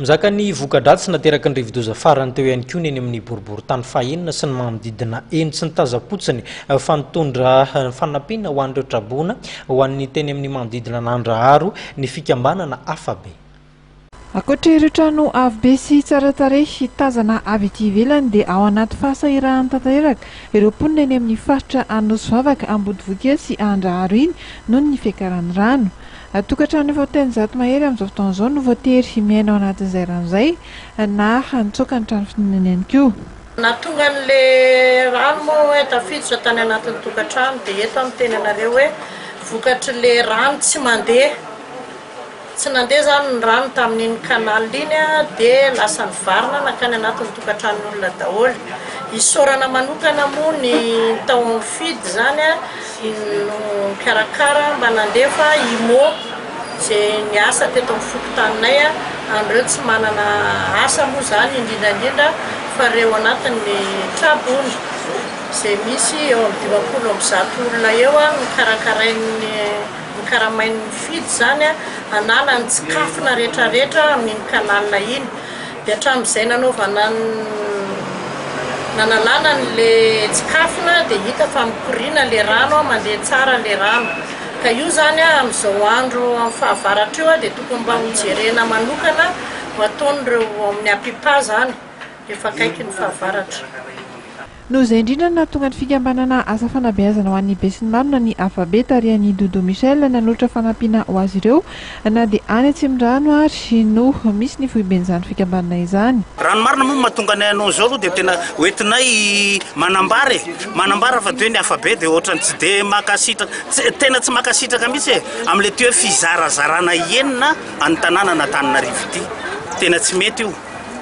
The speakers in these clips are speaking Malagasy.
Mizaka ny voka-dratsy nateraka ny rivodoza farany teo ihany koa ny eny amin'ny boribory tany fahenina sy ny manodidina eny sy ny tazapotsiny fa nitondra fanampiana ho an'ireo trabona ho an'ny teny amin'ny manodidina Nandraharo ny fikambanana afabe. Ankoatra ireo trano avo be sy tsara tarehy tazana avy ety ivelany dia ao anaty fasahirahany tanteraka ireo mponina eny amin'ny faritra Anosivavaka, Ambodivohitra sy Andraharo iny noho ny fiakaran'ny rano. Tokantrano efa teny zato mahery amin'izao fotoana izao no voatery miaina ao anatin'izay rano izay na nitsoaka ny trano fihinana ihany koa. Nahatonga an'ilay rano moa hoe tafiditra tany anatin'ny tokantrano dia eto amin'ny teny anareo hoe vokatrin'ilay rano tsy mandeha. Tsy nandeha zany ny rano tamin'iny kanaly iny dia lasa nivarina nakany anatin'ny tokantranon'olona daholo. Isaorana manokana moa ny tao mifidy zany no karakara mba nandefa imo izay ny asa teto amin'ny fokotaninay andreo tsy manana asa moa zany indrindrandrindra fa reo anatin'ny trabony izay misy eo amin'ny 20 olona eo nikarakarain'ny nikaramain'ny mifidy zany hanala ny tsikafona rehetrarehetra amin'iny kanalina iny dia hatramin'izay nanalana n'le tsikafona dia hita fa mikorina le rano mandeha tsara le rano ka io zany amin'izao andro amin'ny fahavaratra io dia tokony mba hojerena manokana ho ataon'ireo amin'ny apipa zany efa akaiky ny fahavaratra. Noho izay indrindra nahatonga ny fikambanana asa fanabeazana ho an'ny Besinimaro ny afabe tarihan'ny Dodo Michel nanolotra fanampiana ho azy ireo na dia any Atsimondrano ary no misy ny foiben'izany fikambanana izany. Ranomarina moa mahatonga anay anao izao dia tena hoentinay manambara fa toy ny afabe dia ohatrany tsy dia makasitraka tena tsy makasitraka mihitsy amin'ilay teo fizarazarana enina any tanàna na Antananarivo ity tena tsy mety io.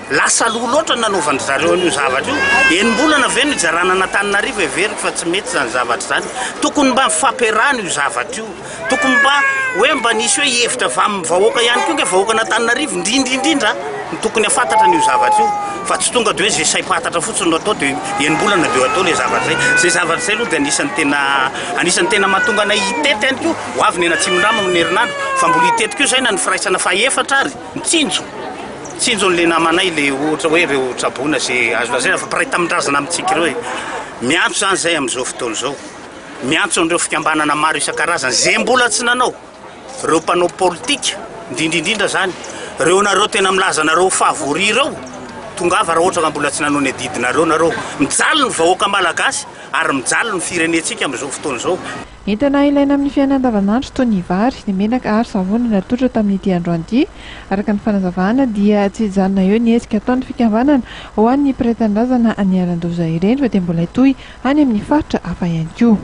Lasa aloha loatra nanaovany zareo an'io zavatra io. Enim-bolana ve no ijarana na Antananarivo everiko fa tsy mety zany zavatra zany. Tokony mba fampiarahana io zavatra io. Tokony mba hoe mba nisy hoe hevitra avy amin'ny vahoaka ihany koa nge vahoaka na Antananarivo indrindra tokony afantatra n'io zavatra io. Fa tsy tonga dia hoe zay saim-pantatra fotsiny no atao dia enim-bolana dia atao ilay zavatra zay. Zay zavatra zay aloha dia anisan'ny tena mahatonga anay hitety ihany koa ho avy ny eny Atsimondrano amin'ny herinandro fa mbola hitetiko io zay na ny firaisana faha-efatra ary mitsinjo. Tsinjon'le namanay le ohatra hoe reo trabona izay azo lazaina fa piray tamindrazana amintsika ireo miantso zany zay amin'izao fotoana izao. Miantso an'ireo fikambanana maro isan-karazany zay mbola tsy nanao. Reo mpanao politika indrindrindrindra zany. Reo nareo tena milaza nareo favori ireo. Tongava raha ohatra ka mbola tsy nanao ny adidinareo nareo. Mijaly ny vahoaka malagasy ary mijaly ny firenentsika amin'izao fotoana izao. Entana ilaina amin'ny fiainana andavanandro toy ny vary, ny menaka ary savony natolotra tamin'ity androany ity. Araka ny fanazavana dia tsy hijanona eo ny hetsika ataon'ny fikambanana ho an'ny mpiray-tanindrazana any Alan-doza ireny fa dia mbola hitohy any amin'ny faritra hafa ihany koa.